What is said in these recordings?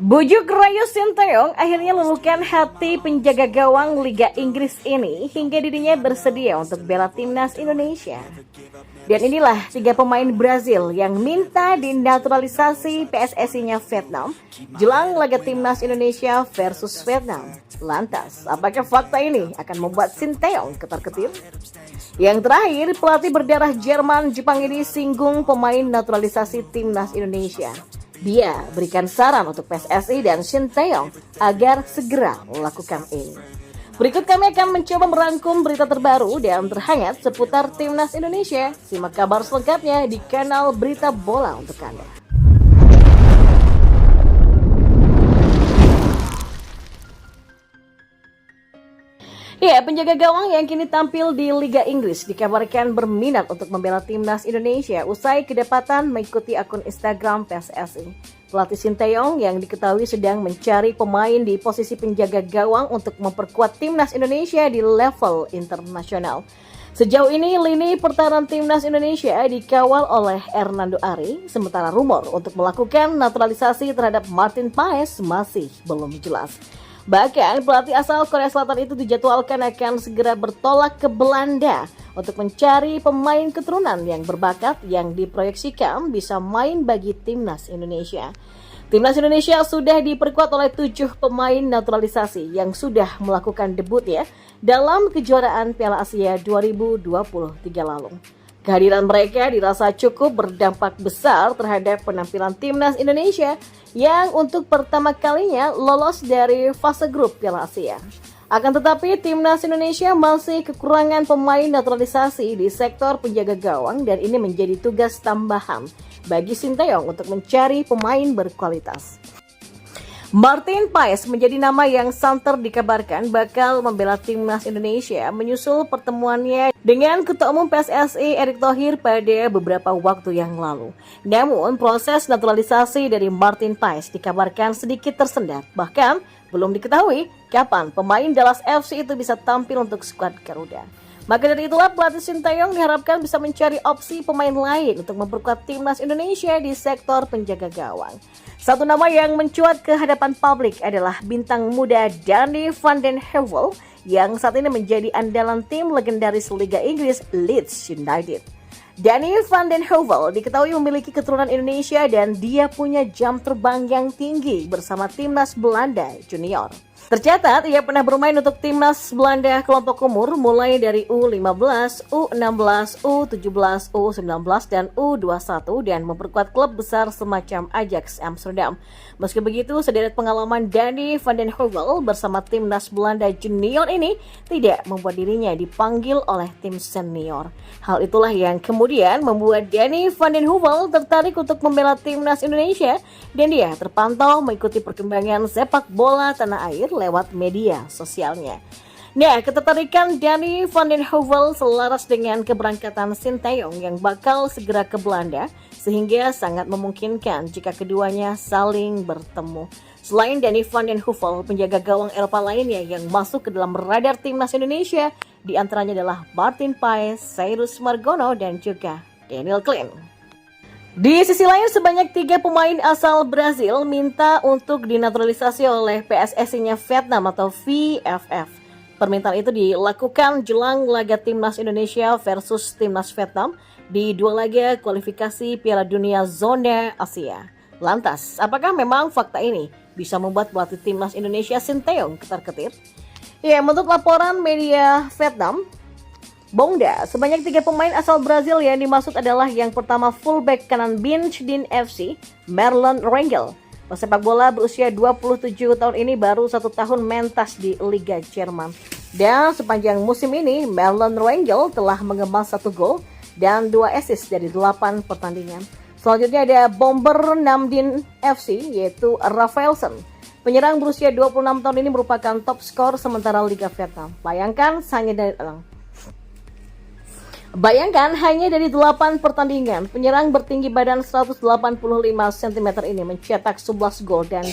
Bujuk rayu Sinteyong akhirnya luluhkan hati penjaga gawang Liga Inggris ini hingga dirinya bersedia untuk bela timnas Indonesia. Dan inilah 3 pemain Brazil yang minta dinaturalisasi PSSI-nya Vietnam jelang laga timnas Indonesia versus Vietnam. Lantas, apakah fakta ini akan membuat Sinteyong ketar-ketir? Yang terakhir, pelatih berdarah Jerman Jepang ini singgung pemain naturalisasi timnas Indonesia. Dia berikan saran untuk PSSI dan Sinteyong agar segera melakukan ini. Berikut kami akan mencoba merangkum berita terbaru dan terhangat seputar timnas Indonesia. Simak kabar selengkapnya di kanal Berita Bola untuk Anda. Ya, penjaga gawang yang kini tampil di Liga Inggris dikabarkan berminat untuk membela timnas Indonesia usai kedapatan mengikuti akun Instagram PSSI. Pelatih Sinteyong yang diketahui sedang mencari pemain di posisi penjaga gawang untuk memperkuat timnas Indonesia di level internasional. Sejauh ini lini pertahanan timnas Indonesia dikawal oleh Hernando Ari, sementara rumor untuk melakukan naturalisasi terhadap Martin Paes masih belum jelas. Bahkan pelatih asal Korea Selatan itu dijadwalkan akan segera bertolak ke Belanda untuk mencari pemain keturunan yang berbakat yang diproyeksikan bisa main bagi timnas Indonesia. Timnas Indonesia sudah diperkuat oleh 7 pemain naturalisasi yang sudah melakukan debut ya dalam kejuaraan Piala Asia 2023 lalu. Kehadiran mereka dirasa cukup berdampak besar terhadap penampilan timnas Indonesia yang untuk pertama kalinya lolos dari fase grup Piala Asia. Akan tetapi timnas Indonesia masih kekurangan pemain naturalisasi di sektor penjaga gawang dan ini menjadi tugas tambahan bagi Sinteyong untuk mencari pemain berkualitas. Martin Paes menjadi nama yang santer dikabarkan bakal membela timnas Indonesia menyusul pertemuannya dengan Ketua Umum PSSI Erick Thohir pada beberapa waktu yang lalu. Namun proses naturalisasi dari Martin Paes dikabarkan sedikit tersendat. Bahkan belum diketahui kapan pemain Dallas FC itu bisa tampil untuk skuad Garuda. Maka dari itulah pelatih Sinteyong diharapkan bisa mencari opsi pemain lain untuk memperkuat timnas Indonesia di sektor penjaga gawang. Satu nama yang mencuat ke hadapan publik adalah bintang muda Donny van den Heuvel yang saat ini menjadi andalan tim legendaris Liga Inggris Leeds United. Donny van den Heuvel diketahui memiliki keturunan Indonesia dan dia punya jam terbang yang tinggi bersama timnas Belanda junior. Tercatat, ia pernah bermain untuk timnas Belanda kelompok umur mulai dari U15, U16, U17, U19, dan U21 dan memperkuat klub besar semacam Ajax Amsterdam. Meski begitu, sederet pengalaman Donny van den Heuvel bersama timnas Belanda junior ini tidak membuat dirinya dipanggil oleh tim senior. Hal itulah yang kemudian membuat Donny van den Heuvel tertarik untuk membela timnas Indonesia dan dia terpantau mengikuti perkembangan sepak bola tanah air lewat media sosialnya. Nah, ketertarikan Donny van den Heuvel selaras dengan keberangkatan Sinteyong yang bakal segera ke Belanda sehingga sangat memungkinkan jika keduanya saling bertemu. Selain Donny van den Heuvel, penjaga gawang Eropa lainnya yang masuk ke dalam radar timnas Indonesia diantaranya adalah Martin Paes, Cyrus Margono, dan juga Daniel Klein. Di sisi lain, sebanyak 3 pemain asal Brazil minta untuk dinaturalisasi oleh PSSI-nya Vietnam atau VFF. Permintaan itu dilakukan jelang laga timnas Indonesia versus timnas Vietnam di 2 laga kualifikasi Piala Dunia Zona Asia. Lantas, apakah memang fakta ini bisa membuat pelatih timnas Indonesia Sinteyong ketar-ketir? Ya, menurut laporan media Vietnam, Bongda, sebanyak 3 pemain asal Brazil yang dimaksud adalah yang pertama fullback kanan Binch Din FC, Marlon Rangel. Pesepak bola berusia 27 tahun ini baru 1 tahun mentas di Liga Jerman. Dan sepanjang musim ini, Marlon Rangel telah mengemas 1 gol dan 2 assist dari 8 pertandingan. Selanjutnya ada bomber Namdin FC yaitu Rafaelson. Penyerang berusia 26 tahun ini merupakan top skor sementara Liga Vietnam. Bayangkan hanya dari 8 pertandingan, penyerang bertinggi badan 185 cm ini mencetak 11 gol dan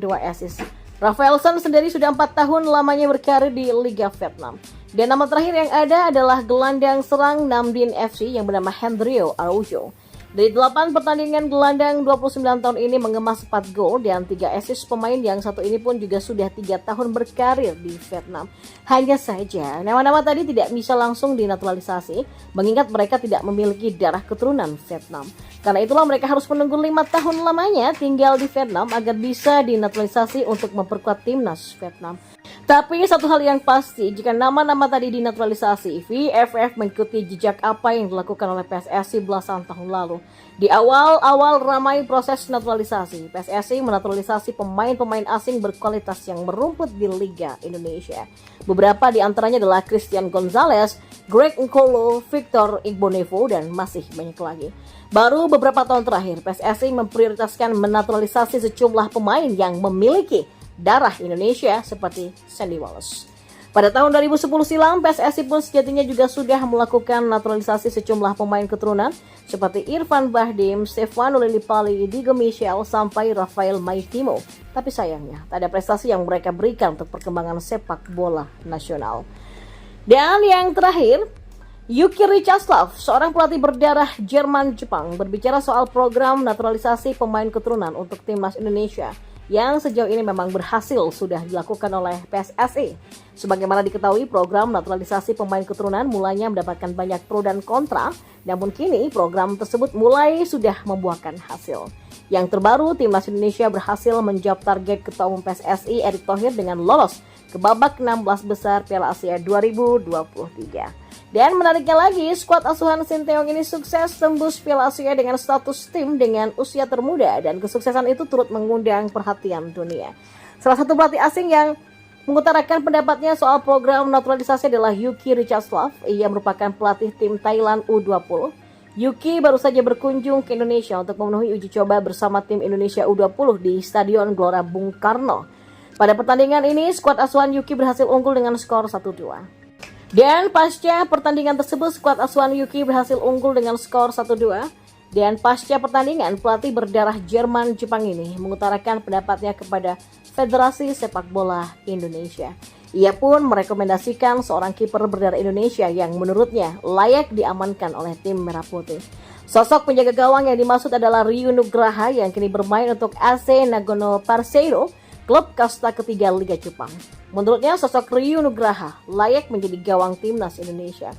2 assist. Rafaelson sendiri sudah 4 tahun lamanya berkarir di Liga Vietnam. Dan nama terakhir yang ada adalah gelandang serang Namdin FC yang bernama Hendrio Araujo. Dari 8 pertandingan, gelandang 29 tahun ini mengemas 4 gol dan 3 assist. Pemain yang satu ini pun juga sudah 3 tahun berkarir di Vietnam. Hanya saja, nama-nama tadi tidak bisa langsung dinaturalisasi, mengingat mereka tidak memiliki darah keturunan Vietnam. Karena itulah mereka harus menunggu 5 tahun lamanya tinggal di Vietnam agar bisa dinaturalisasi untuk memperkuat timnas Vietnam. Tapi satu hal yang pasti, jika nama-nama tadi dinaturalisasi, VFF mengikuti jejak apa yang dilakukan oleh PSSI belasan tahun lalu. Di awal-awal ramai proses naturalisasi, PSSI menaturalisasi pemain-pemain asing berkualitas yang merumput di Liga Indonesia. Beberapa di antaranya adalah Christian Gonzalez, Greg Nkolo, Victor Igbonevo, dan masih banyak lagi. Baru beberapa tahun terakhir, PSSI memprioritaskan menaturalisasi sejumlah pemain yang memiliki darah Indonesia seperti Sandy Wallace. Pada tahun 2010 silam, PSSI pun sejatinya juga sudah melakukan naturalisasi sejumlah pemain keturunan seperti Irfan Bahdim, Stefano Lillipali, Diego Michel, sampai Rafael Maitimo. Tapi sayangnya, tak ada prestasi yang mereka berikan untuk perkembangan sepak bola nasional. Dan yang terakhir, Yuki Richardsdorf, seorang pelatih berdarah Jerman-Jepang, berbicara soal program naturalisasi pemain keturunan untuk timnas Indonesia yang sejauh ini memang berhasil sudah dilakukan oleh PSSI. Sebagaimana diketahui, program naturalisasi pemain keturunan mulanya mendapatkan banyak pro dan kontra, namun kini program tersebut mulai sudah membuahkan hasil. Yang terbaru, timnas Indonesia berhasil menjawab target Ketua Umum PSSI Erick Thohir dengan lolos ke babak 16 besar Piala Asia 2023. Dan menariknya lagi, skuad asuhan Sinteyong ini sukses tembus Piala Asia dengan status tim dengan usia termuda, dan kesuksesan itu turut mengundang perhatian dunia. Salah satu pelatih asing yang mengutarakan pendapatnya soal program naturalisasi adalah Yuki Richardsdorf. Ia merupakan pelatih tim Thailand U20. Yuki baru saja berkunjung ke Indonesia untuk memenuhi uji coba bersama tim Indonesia U20 di Stadion Gelora Bung Karno. Pada pertandingan ini, skuad asuhan Yuki berhasil unggul dengan skor 1-2. Dan pasca pertandingan tersebut, skuad asuhan Yuki berhasil unggul dengan skor 1-2. Dan pasca pertandingan, pelatih berdarah Jerman-Jepang ini mengutarakan pendapatnya kepada Federasi Sepak Bola Indonesia. Ia pun merekomendasikan seorang kiper berdarah Indonesia yang menurutnya layak diamankan oleh tim Merah Putih. Sosok penjaga gawang yang dimaksud adalah Ryu Nugraha yang kini bermain untuk AC Nagano Parceiro, klub kasta ketiga Liga Jepang. Menurutnya, sosok Ryu Nugraha layak menjadi gawang timnas Indonesia.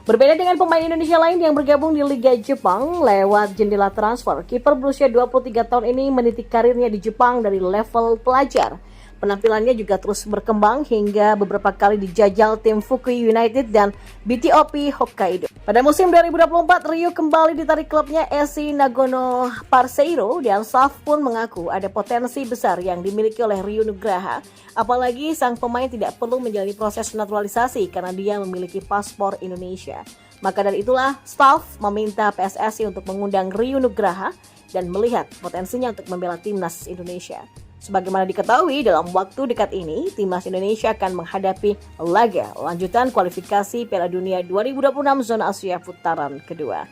Berbeda dengan pemain Indonesia lain yang bergabung di Liga Jepang lewat jendela transfer, kiper berusia 23 tahun ini meniti karirnya di Jepang dari level pelajar. Penampilannya juga terus berkembang hingga beberapa kali dijajal tim Fukui United dan BTOP Hokkaido. Pada musim 2024, Ryu kembali ditarik klubnya SC Nagano Parceiro, dan staff pun mengaku ada potensi besar yang dimiliki oleh Ryu Nugraha. Apalagi sang pemain tidak perlu menjalani proses naturalisasi karena dia memiliki paspor Indonesia. Maka dari itulah, staff meminta PSSI untuk mengundang Ryu Nugraha dan melihat potensinya untuk membela timnas Indonesia. Sebagaimana diketahui, dalam waktu dekat ini, timnas Indonesia akan menghadapi laga lanjutan kualifikasi Piala Dunia 2026 zona Asia putaran kedua.